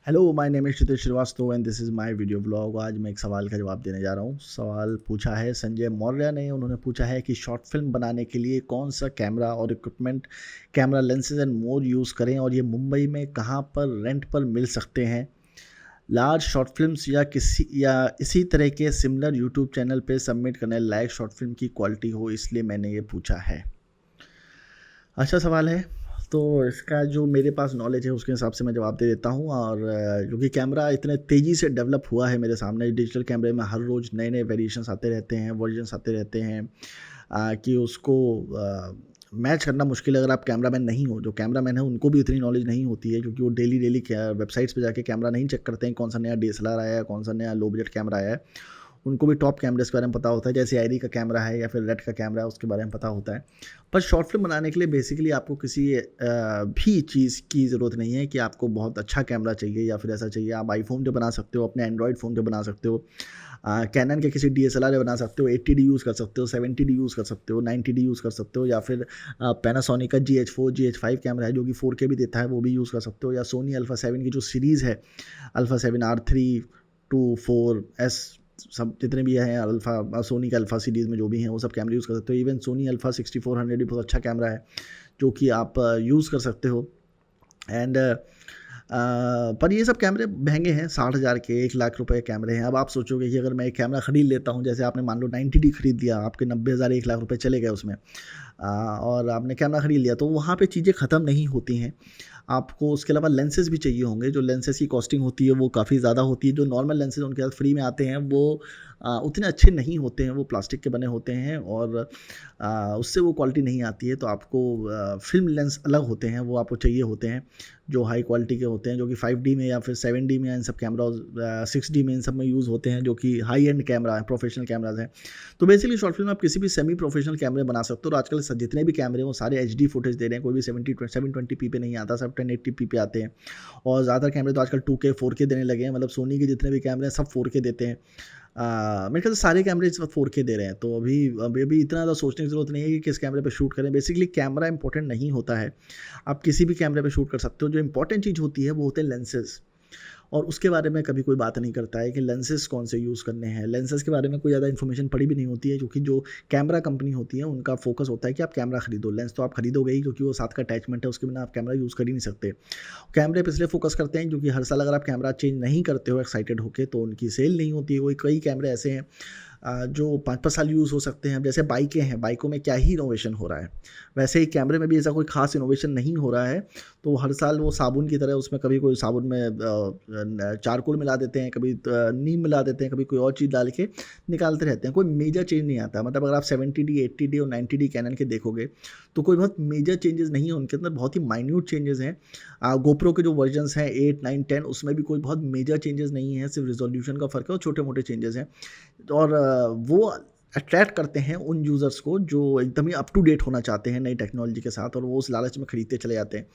Hello, my name is Kshitij Srivastava and this is my video blog. आज मैं एक सवाल का जवाब देने जा रहा हूँ। सवाल पूछा है संजय मौर्य ने। उन्होंने पूछा है कि शॉर्ट फिल्म बनाने के लिए कौन सा कैमरा और equipment, camera lenses and more use करें और ये मुंबई में कहाँ पर रेंट पर मिल सकते हैं। लार्ज शॉर्ट फिल्म्स या इसी तरह के सिमिलर यूट्यूब चैनल पे सबमिट करने लायक शॉर्ट फिल्म की क्वालिटी हो, इसलिए मैंने ये पूछा है। अच्छा सवाल है। तो इसका जो मेरे पास नॉलेज है उसके हिसाब से मैं जवाब दे देता हूँ। और क्योंकि कैमरा इतने तेज़ी से डेवलप हुआ है मेरे सामने, डिजिटल कैमरे में हर रोज़ नए नए वेरिएशंस आते रहते हैं, वर्जन्स आते रहते हैं, कि उसको मैच करना मुश्किल है अगर आप कैमरामैन नहीं हो। जो कैमरामैन है उनको भी इतनी नॉलेज नहीं होती है, क्योंकि वो डेली डेली वेबसाइट्स पे जाके कैमरा नहीं चेक करते हैं कौन सा नया डीएसएलआर आया है, कौन सा नया लो बजट कैमरा आया है। उनको भी टॉप कैमरेज़ के बारे में पता होता है, जैसे आईडी का कैमरा है या फिर रेड का कैमरा है, उसके बारे में पता होता है। पर शॉर्ट फिल्म बनाने के लिए बेसिकली आपको किसी भी चीज़ की ज़रूरत नहीं है कि आपको बहुत अच्छा कैमरा चाहिए या फिर ऐसा चाहिए। आप आईफ़ोन पे बना सकते हो, अपने एंड्रॉयड फ़ोन पे बना सकते हो, कैनन के किसी डीएसएलआर पे बना सकते हो, 80D यूज़ कर सकते हो, 70D यूज़ कर सकते हो, 90D यूज़ कर सकते हो, या फिर पैनासोनिक का GH4, GH5 कैमरा है जो कि 4K भी देता है, वो भी यूज़ कर सकते हो, या सोनी अल्फ़ा 7 की जो सीरीज़ है, अल्फ़ा 7R3 टू 4S, सब जितने भी हैं अल्फ़ा, सोनी का अल्फ़ा सीरीज़ में जो भी हैं वो सब कैमरे यूज़ कर सकते हो। इवन सोनी अल्फ़ा 6400 भी बहुत अच्छा कैमरा है जो कि आप यूज़ कर सकते हो। एंड पर ये सब कैमरे महंगे हैं, 60,000 के 1,00,000 रुपए कैमरे हैं। अब आप सोचोगे कि अगर मैं एक कैमरा ख़रीद लेता हूँ, जैसे आपने मान लो 90D खरीद लिया, आपके 90,000 1,00,000 रुपए चले गए उसमें, और आपने कैमरा ख़रीद लिया, तो वहाँ पे चीज़ें ख़त्म नहीं होती हैं। आपको उसके अलावा लेंसेज़ भी चाहिए होंगे। जो लेंसेज़ की कॉस्टिंग होती है वो काफ़ी ज़्यादा होती है। जो नॉर्मल लेंसेज़ उनके साथ फ्री में आते हैं वो उतने अच्छे नहीं होते हैं, वो प्लास्टिक के बने होते हैं और उससे वो क्वालिटी नहीं आती है। तो आपको फ़िल्म लेंस अलग होते हैं, वो आपको चाहिए होते हैं, जो हाई क्वालिटी के होते हैं, जो कि 5D में या फिर 7D में, इन सब कैमराज़ 6D में, इन सब में यूज़ होते हैं, जो कि हाई एंड कैमरा है, प्रोफेशनल कैमराज़ हैं। तो बेसिकली शॉर्ट फिल्म आप किसी भी सेमी प्रोफेशनल कैमरे बना सकते हो। और आजकल जितने भी कैमरे हैं वो सारे एचडी फुटेज दे रहे हैं, कोई भी 720p पे नहीं आता, सब 1080p पे आते हैं। और ज़्यादातर कैमरे तो आजकल 2K 4K देने लगे हैं, मतलब सोनी के जितने भी कैमरे हैं सब 4K देते हैं। मेरे ख्याल से सारे कैमरे इस वक्त 4K दे रहे हैं। तो अभी इतना ज़्यादा सोचने की ज़रूरत नहीं है कि किस कैमरे पे शूट करें। बेसिकली कैमरा इंपॉर्टेंट नहीं होता है, आप किसी भी कैमरे पे शूट कर सकते हो। जो इंपॉर्टेंट चीज़ होती है वो होते हैं लेंसेज़, और उसके बारे में कभी कोई बात नहीं करता है कि लेंसेज़ कौन से यूज़ करने हैं। लेंसेज़ के बारे में कोई ज़्यादा इन्फॉर्मेशन पड़ी भी नहीं होती है, क्योंकि जो कैमरा कंपनी होती है उनका फोकस होता है कि आप कैमरा खरीदो। लेंस तो आप खरीदोगे ही, क्योंकि वो साथ का अटैचमेंट है, उसके बिना आप कैमरा यूज़ कर ही नहीं सकते। कैमरे पे इसलिए फोकस करते हैं क्योंकि हर साल अगर आप कैमरा चेंज नहीं करते हो एक्साइटेड होके, तो उनकी सेल नहीं होती है। वही कई कैमरे ऐसे हैं जो 5-5 साल यूज़ हो सकते हैं। अब जैसे बाइकें हैं, बाइकों में क्या ही इनोवेशन हो रहा है, वैसे ही कैमरे में भी ऐसा कोई ख़ास इनोवेशन नहीं हो रहा है। तो हर साल वो साबुन की तरह उसमें कभी कोई साबुन में चारकोल मिला देते हैं, कभी नीम मिला देते हैं, कभी कोई और चीज़ डाल के निकालते रहते हैं। कोई मेजर चेंज नहीं आता। मतलब अगर आप 70D 80D और 90D कैनन के देखोगे तो कोई बहुत मेजर चेंजेस नहीं है उनके अंदर, बहुत ही माइन्यूट चेंजेस हैं। गोप्रो के जो वर्जन्स हैं 8, 9, 10, उसमें भी कोई बहुत मेजर चेंजेस नहीं है, सिर्फ रिजोल्यूशन का फ़र्क है और छोटे मोटे चेंजेस हैं। और वो अट्रैक्ट करते हैं उन यूज़र्स को जो एकदम ही अप टू डेट होना चाहते हैं नई टेक्नोलॉजी के साथ, और वो उस लालच में खरीदते चले जाते हैं।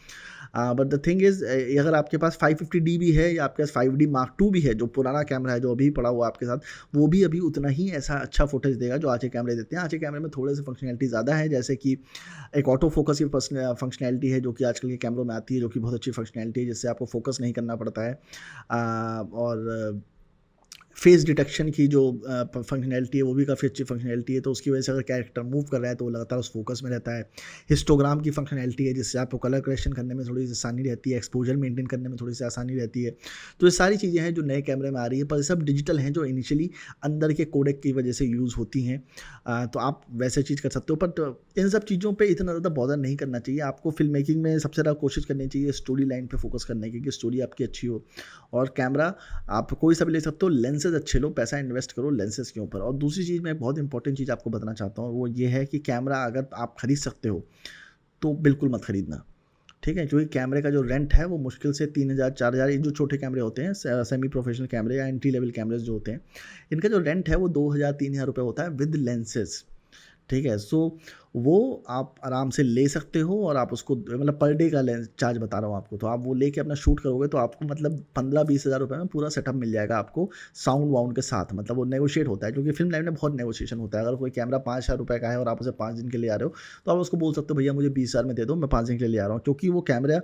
बट द थिंग इज़, अगर आपके पास 550D भी है या आपके पास 5D Mark II भी है, जो पुराना कैमरा है जो अभी पड़ा हुआ आपके साथ, वो भी अभी उतना ही ऐसा अच्छा फुटेज देगा जो आज के कैमरे देते हैं। आज के कैमरे में थोड़े से फंक्शनैलिटी ज़्यादा है, जैसे कि एक ऑटो फोकस की फंक्शनैलिटी है जो कि आजकल के कैमरों में आती है, जो कि बहुत अच्छी फंक्शनैलिटी है, जिससे आपको फोकस नहीं करना पड़ता है। और फेस डिटेक्शन की जो फंक्शनैलिटी है वो भी काफ़ी अच्छी फंक्शनैलिटी है, तो उसकी वजह से अगर कैरेक्टर मूव कर रहा है तो वो लगातार उस फोकस में रहता है। हिस्टोग्राम की फंक्शनैलिटी है, जिससे आपको कलर करेक्शन करने में थोड़ी सी आसानी रहती है, एक्सपोजर मेंटेन करने में थोड़ी सी आसानी रहती है। तो ये सारी चीज़ें हैं जो नए कैमरे में आ रही है, पर ये सब डिजिटल हैं जो इनिशियली अंदर के कोडेक की वजह से यूज़ होती हैं। तो आप वैसे चीज़ कर सकते हो, बट इन सब चीज़ों पे इतना ज़्यादा बॉदर नहीं करना चाहिए। आपको फिल्म मेकिंग में सबसे ज़्यादा कोशिश करनी चाहिए स्टोरी लाइन पे फोकस करने की, कि स्टोरी आपकी अच्छी हो। और कैमरा आप कोई सा भी ले सकते हो, लेंसेज अच्छे लो, पैसा इन्वेस्ट करो लेंसेज के ऊपर। और दूसरी चीज़, मैं बहुत इंपॉर्टेंट चीज़ आपको बताना चाहता हूँ, वो ये है कि कैमरा अगर आप खरीद सकते हो तो बिल्कुल मत खरीदना, ठीक है? क्योंकि कैमरे का जो रेंट है वो मुश्किल से 3,000 4,000, ये जो छोटे कैमरे होते हैं, सेमी प्रोफेशनल कैमरे या एंट्री लेवल कैमरेज जो होते हैं, इनका जो रेंट है वो 2,000 3,000 रुपये होता है विद लेंसेज, ठीक है? सो वो आप आराम से ले सकते हो और आप उसको मतलब पर डे का चार्ज बता रहा हूँ आपको, तो आप वो लेके अपना शूट करोगे तो आपको मतलब 15-20 हज़ार रुपये में पूरा सेटअप मिल जाएगा आपको साउंड वाउंड के साथ। मतलब वो नेगोशिएट होता है, क्योंकि फिल्म लाइन में बहुत नेगोशिएशन होता है। अगर कोई कैमरा 5,000 रुपये का है और आप उसे 5 दिन के लिए आ रहे हो, तो आप उसको बोल सकते हो भैया मुझे 20,000 में दे दो, मैं 5 दिन के लिए आ रहा हूँ। क्योंकि वो कैमरा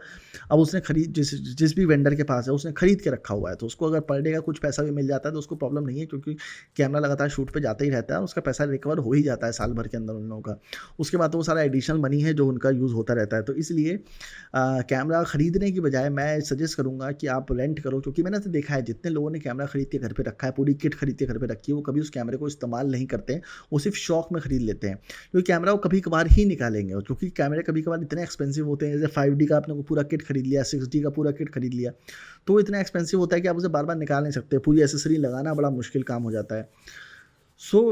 अब उसने खरीद जिस भी वेंडर के पास है उसने खरीद के रखा हुआ है, तो उसको अगर पर डे का कुछ पैसा भी मिल जाता है तो उसको प्रॉब्लम नहीं है, क्योंकि कैमरा लगातार शूट पे जाता ही रहता है, उसका पैसा रिकवर हो ही जाता है साल भर के अंदर उन लोगों का। उसके बाद तो वो सारा एडिशनल मनी है जो उनका यूज़ होता रहता है। तो इसलिए कैमरा खरीदने की बजाय मैं सजेस्ट करूँगा कि आप रेंट करो, क्योंकि मैंने तो देखा है जितने लोगों ने कैमरा खरीद के घर पे रखा है, पूरी किट खरीद के घर पे रखी है, वो कभी उस कैमरे को इस्तेमाल नहीं करते हैं, वो सिर्फ शौक में खरीद लेते हैं। क्योंकि कैमरा वो कभी कभार ही निकालेंगे, और क्योंकि कैमरे कभी कभार इतने एक्सपेंसिव होते हैं, जैसे 5D का आपने पूरा किट खरीद लिया, 6D का पूरा किट खरीद लिया, तो वो इतना एक्सपेंसिव होता है कि आप उसे बार बार निकाल नहीं सकते, पूरी एसेसरी लगाना बड़ा मुश्किल काम हो जाता है।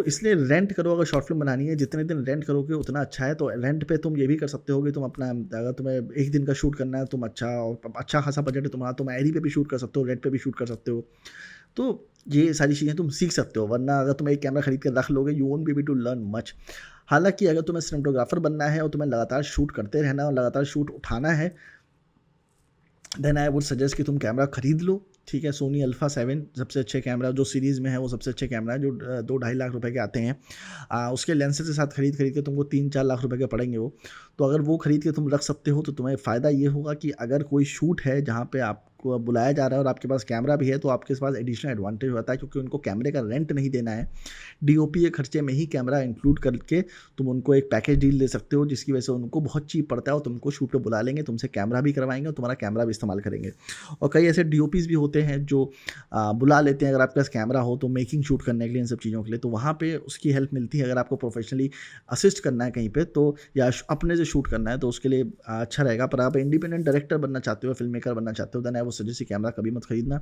इसलिए रेंट करो, अगर शॉर्ट फिल्म बनानी है जितने दिन रेंट करोगे उतना अच्छा है। तो रेंट पे तुम ये भी कर सकते हो कि तुम अपना, अगर तुम्हें एक दिन का शूट करना है, तुम अच्छा खासा बजट है तुम्हारा, तुम एरी पे भी शूट कर सकते हो, रेंट पे भी शूट कर सकते हो। तो ये सारी चीज़ें तुम सीख सकते हो, वरना अगर तुम एक कैमरा खरीद कर रख लोगे you won't be able to learn much. हालांकि अगर तुम्हें सिनेमेटोग्राफर बनना है और तुम्हें लगातार शूट करते रहना और लगातार शूट उठाना है, देन आई वुड सजेस्ट कि तुम कैमरा खरीद लो। ठीक है, सोनी अल्फ़ा 7 सबसे अच्छे कैमरा जो सीरीज़ में है, वो सबसे अच्छे कैमरा है, जो 2-2.5 लाख रुपए के आते हैं। उसके लेंसेज के साथ खरीद के तुमको 3-4 लाख रुपए के पड़ेंगे वो। तो अगर वो खरीद के तुम रख सकते हो तो तुम्हें फ़ायदा ये होगा कि अगर कोई शूट है जहाँ पे आपको बुलाया जा रहा है और आपके पास कैमरा भी है, तो आपके पास एडिशनल एडवांटेज होता है, क्योंकि उनको कैमरे का रेंट नहीं देना है। डीओपी के खर्चे में ही कैमरा इंक्लूड करके तुम उनको एक पैकेज डील दे सकते हो, जिसकी वजह से उनको बहुत चीप पड़ता है और तुमको शूट पे बुला लेंगे, तुमसे कैमरा भी करवाएंगे और तुम्हारा कैमरा भी इस्तेमाल करेंगे। और कई ऐसे डीओपीज भी होते हैं जो बुला लेते हैं, अगर आपके पास कैमरा हो तो मेकिंग शूट करने के लिए, इन सब चीज़ों के लिए, तो वहाँ पे उसकी हेल्प मिलती है। अगर आपको प्रोफेशनली असिस्ट करना है कहीं पे, तो या अपने से शूट करना है तो उसके लिए अच्छा रहेगा। पर आप इंडिपेंडेंट डायरेक्टर बनना चाहते हो, फिल्म मेकर बनना चाहते हो, देन आई वो सजेस्ट कैमरा कभी मत खरीदना।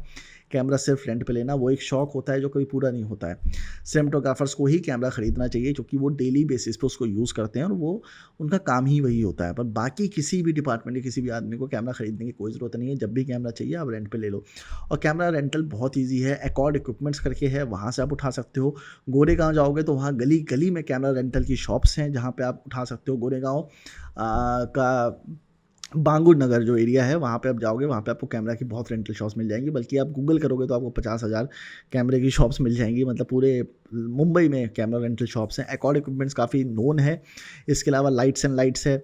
कैमरा सिर्फ रेंट पे लेना, वो एक शौक होता है जो कभी पूरा नहीं होता है। सिनेमेटोग्राफर्स को ही कैमरा खरीदना चाहिए, क्योंकि वो डेली बेसिस पे उसको यूज़ करते हैं और वो उनका काम ही वही होता है। पर बाकी किसी भी डिपार्टमेंट के किसी भी आदमी को कैमरा खरीदने की कोई ज़रूरत नहीं है। जब भी कैमरा चाहिए आप रेंट पे ले लो। और कैमरा रेंटल बहुत ईजी है, एकॉर्ड इक्विपमेंट्स करके है, वहाँ से आप उठा सकते हो। गोरेगांव जाओगे तो वहाँ गली गली में कैमरा रेंटल की शॉप्स हैं, जहाँ पे आप उठा सकते हो। गोरेगांव का बांगुर नगर जो एरिया है, वहाँ पे आप जाओगे, वहाँ पे आपको कैमरा की बहुत रेंटल शॉप्स मिल जाएंगी। बल्कि आप गूगल करोगे तो आपको 50,000 कैमरे की शॉप्स मिल जाएंगी। मतलब पूरे मुंबई में कैमरा रेंटल शॉप्स हैं। एकॉर्ड इक्विपमेंट्स काफ़ी नोन है। इसके अलावा लाइट्स एंड लाइट्स है।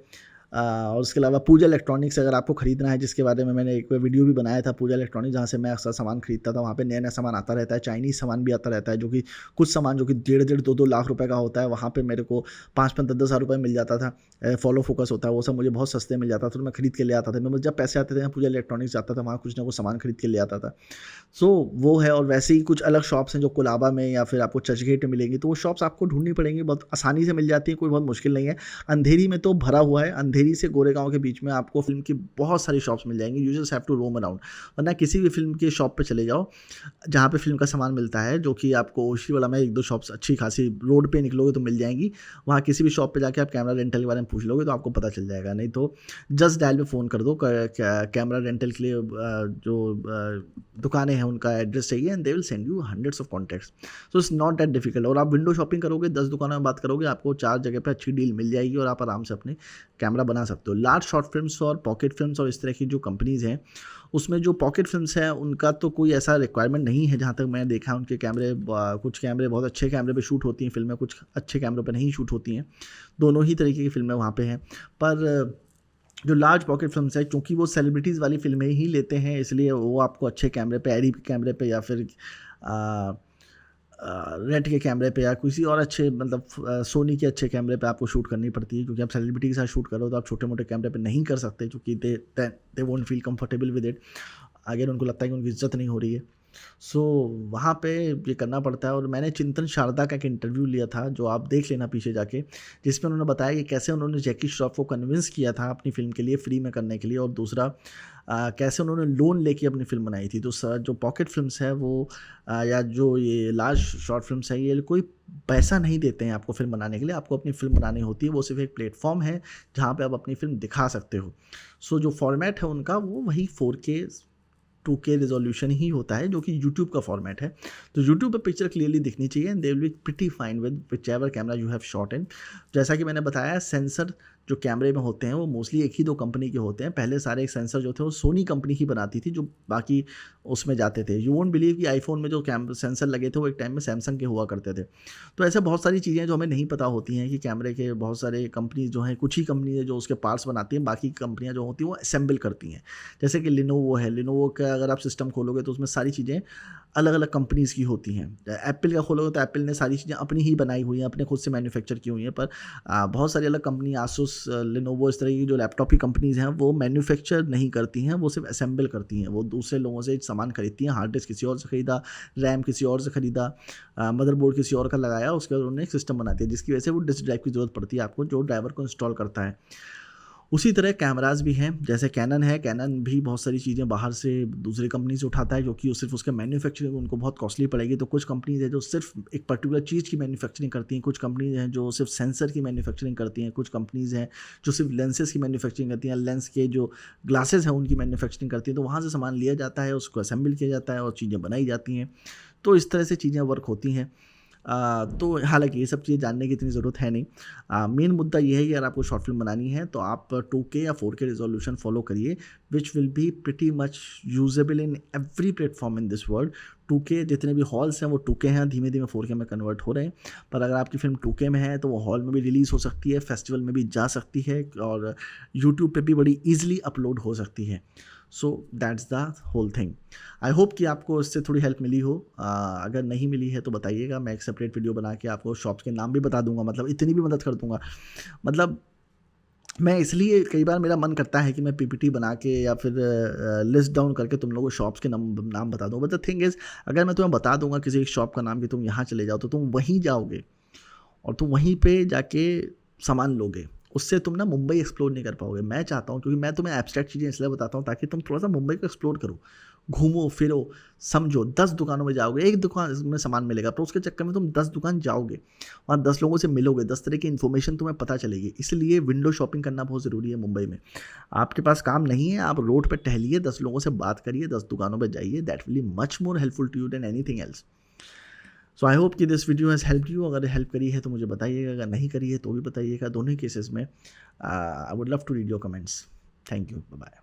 और उसके अलावा पूजा इलेक्ट्रॉनिक्स अगर आपको खरीदना है, जिसके बारे में मैंने एक वीडियो भी बनाया था, पूजा इलेक्ट्रॉनिक्स, जहाँ से मैं अक्सर सामान खरीदता था। वहाँ पे नया नया सामान आता रहता है, चाइनीज़ सामान भी आता रहता है, जो कि कुछ सामान जो कि 1.5-2 लाख रुपए का होता है, वहाँ पे मेरे को 5-10 हज़ार रुपये मिल जाता था। फॉलो फोकस होता है, वो सब मुझे बहुत सस्ते मिल जाता था, तो मैं खरीद के ले आता था। मैं जब पैसे आते थे मैं पूजा इलेक्ट्रॉनिक्स जाता था, वहाँ कुछ ना कुछ सामान खरीद के ले आता था। वो है। और वैसे ही कुछ अलग शॉप्स हैं जो कोलाबा में या फिर आपको चर्चगेट में मिलेंगी, तो वो शॉप्स आपको ढूंढनी पड़ेंगी, बहुत आसानी से मिल जाती है, कोई बहुत मुश्किल नहीं है। अंधेरी में तो भरा हुआ है, अंधेरी से गोरेगांव के बीच में आपको फिल्म की बहुत सारी शॉप्स मिल जाएंगी। You just have to roam around, वरना किसी भी फिल्म की शॉप पे चले जाओ जहाँ पे फिल्म का सामान मिलता है, जो कि आपको ओशीवाला में 1-2 शॉप्स अच्छी खासी रोड पे निकलोगे तो मिल जाएंगी। वहाँ किसी भी शॉप पे जाके आप कैमरा रेंटल के बारे में पूछ लोगे तो आपको पता चल जाएगा। नहीं तो जस्ट डायल पे फ़ोन कर दो, कैमरा रेंटल के लिए जो दुकानें हैं उनका एड्रेस चाहिए, and they will send you hundreds of contacts. So it's not that difficult. और आप विंडो शॉपिंग करोगे, 10 दुकानों में बात करोगे, आपको 4 जगह पे अच्छी डील मिल जाएगी और आप आराम से अपने कैमरा बना सकते हो। लार्ज शॉर्ट फिल्म्स और पॉकेट फिल्म्स और इस तरह की जो कंपनीज़ हैं, उसमें जो पॉकेट फिल्म्स हैं उनका तो कोई ऐसा रिक्वायरमेंट नहीं है, जहाँ तक मैंने देखा है। उनके कैमरे, कुछ कैमरे बहुत अच्छे कैमरे पे शूट होती हैं फिल्में, कुछ अच्छे कैमरों पे नहीं शूट होती हैं। दोनों ही तरीके की फिल्में वहाँ पे हैं। पर जो लार्ज पॉकेट फिल्म्स है, क्योंकि वो सेलिब्रिटीज़ वाली फिल्में ही लेते हैं, इसलिए वो आपको अच्छे कैमरे पे, एरी के कैमरे पे या फिर रेड के कैमरे पे या किसी और अच्छे, मतलब सोनी के अच्छे कैमरे पे आपको शूट करनी पड़ती है। क्योंकि आप सेलिब्रिटी के साथ शूट करो तो आप छोटे मोटे कैमरे पे नहीं कर सकते, क्योंकि they won't feel comfortable with it. अगर उनको लगता है कि उनकी इज्जत नहीं हो रही है, वहाँ पे ये करना पड़ता है। और मैंने चिंतन शारदा का एक इंटरव्यू लिया था, जो आप देख लेना पीछे जाके, जिसमें उन्होंने बताया कि कैसे उन्होंने जैकी श्रॉफ को कन्विंस किया था अपनी फ़िल्म के लिए फ्री में करने के लिए, और दूसरा कैसे उन्होंने लोन लेके अपनी फ़िल्म बनाई थी। तो जो पॉकेट फिल्म्स है वो या जो ये लार्ज शॉर्ट फिल्म्स है, ये कोई पैसा नहीं देते हैं आपको फ़िल्म बनाने के लिए। आपको अपनी फ़िल्म बनानी होती है, वो सिर्फ एक प्लेटफॉर्म है जहाँ पे आप अपनी फ़िल्म दिखा सकते हो। जो फॉर्मेट है उनका वो वही 4K 2K रिजोल्यूशन ही होता है, जो कि यूट्यूब का फॉर्मेट है। तो यूट्यूब पर पिक्चर क्लियरली दिखनी चाहिए and they will be pretty fine with which ever camera you have shot in. जैसा कि मैंने बताया, सेंसर जो कैमरे में होते हैं वो मोस्टली एक ही दो कंपनी के होते हैं। पहले सारे सेंसर जो थे वो सोनी कंपनी ही बनाती थी, जो बाकी उसमें जाते थे। यू वोंट बिलीव कि आईफोन में जो सेंसर लगे थे वो एक टाइम में सैमसंग के हुआ करते थे। तो ऐसे बहुत सारी चीज़ें जो हमें नहीं पता होती हैं कि कैमरे के बहुत सारे कंपनी जो हैं, कुछ ही कंपनी है जो उसके पार्ट्स बनाती हैं, बाकी कंपनियां जो होती हैं वो असेंबल करती हैं। जैसे कि लिनोवो है, लिनोवो का अगर आप सिस्टम खोलोगे तो उसमें सारी चीज़ें अलग अलग कंपनीज़ की होती हैं। एप्पल का खोलोगे तो एप्पल ने सारी चीज़ें अपनी ही बनाई हुई हैं, अपने खुद से मैन्युफैक्चर की हुई हैं। पर बहुत सारी अलग कंपनी, आसूस, लिनोवो, इस तरह की जो लैपटॉप की कंपनीज़ हैं वो मैन्युफैक्चर नहीं करती हैं, वो सिर्फ असेंबल करती हैं। वो दूसरे लोगों से सामान खरीदती हैं। हार्ड डिस्क किसी और से खरीदा, रैम किसी और से खरीदा, मदरबोर्ड किसी और का लगाया, उसके बाद उन्होंने एक सिस्टम बना दिया, जिसकी वजह से वो डिस्क ड्राइव की ज़रूरत पड़ती है आपको, जो ड्राइवर को इंस्टॉल करता है। उसी तरह कैमराज भी हैं, जैसे कैनन है। कैनन भी बहुत सारी चीज़ें बाहर से दूसरी कंपनी से उठाता है, क्योंकि सिर्फ उसके मैन्युफैक्चरिंग उनको बहुत कॉस्टली पड़ेगी। तो कुछ कंपनीज हैं जो सिर्फ एक पर्टिकुलर चीज़ की मैन्युफैक्चरिंग करती हैं, कुछ कंपनीज हैं जो सिर्फ सेंसर की मैन्युफैक्चरिंग करती हैं, कुछ कंपनीज हैं जो सिर्फ लेंसेज की मैन्युफैक्चरिंग करती हैं, लेंस के जो ग्लासेस हैं उनकी मैन्युफैक्चरिंग करती हैं। तो वहाँ से सामान लिया जाता है, उसको असेंबल किया जाता है और चीज़ें बनाई जाती हैं। तो इस तरह से चीज़ें वर्क होती हैं। तो हालांकि ये सब चीज़ें जानने की इतनी ज़रूरत है नहीं। मेन मुद्दा ये है कि अगर आपको शॉर्ट फिल्म बनानी है तो आप 2K या 4K रिजोल्यूशन फॉलो करिए, which will be pretty much usable in every platform in this world. 2K जितने भी हॉल्स हैं वो 2K हैं, धीमे धीमे 4K में कन्वर्ट हो रहे हैं। पर अगर आपकी फिल्म 2K में है तो वो हॉल में भी रिलीज़ हो सकती है, फेस्टिवल में भी जा सकती है और यूट्यूब पे भी बड़ी ईजिली अपलोड हो सकती है। So that's the whole thing. I hope कि आपको इससे थोड़ी हेल्प मिली हो। अगर नहीं मिली है तो बताइएगा, मैं एक सेपरेट वीडियो बना के आपको शॉप्स के नाम भी बता दूंगा, मतलब इतनी भी मदद कर दूंगा। मतलब मैं इसलिए कई बार मेरा मन करता है कि मैं पीपीटी बना के या फिर लिस्ट डाउन करके तुम लोगों को शॉप्स के नाम बता दूँ। बट द थिंग इज़, अगर मैं तुम्हें बता दूंगा किसी एक शॉप का नाम कि तुम यहाँ चले जाओ, तो तुम वहीं जाओगे और तुम वहीं पे जाके सामान लोगे। उससे तुम ना मुंबई एक्सप्लोर नहीं कर पाओगे। मैं चाहता हूँ, क्योंकि मैं तुम्हें एब्स्ट्रैक्ट चीज़ें इसलिए बताता हूँ ताकि तुम थोड़ा सा मुंबई को एक्सप्लोर करो, घूमो फिरो, समझो। 10 दुकानों में जाओगे, एक दुकान में सामान मिलेगा, पर उसके चक्कर में तुम 10 दुकान जाओगे, वहाँ 10 लोगों से मिलोगे, 10 तरह की इन्फॉर्मेशन तुम्हें पता चलेगी। इसलिए विंडो शॉपिंग करना बहुत ज़रूरी है मुंबई में। आपके पास काम नहीं है, आप रोड पर टहलिए, 10 लोगों से बात करिए, 10 दुकानों पर जाइए। That will be much more helpful to you than anything else. So I hope कि this video has help you. अगर हेल्प करी है तो मुझे बताइएगा, अगर नहीं करी है तो भी बताइएगा। दोनों ही केसेस में I would love to read your comments. Thank you, bye bye.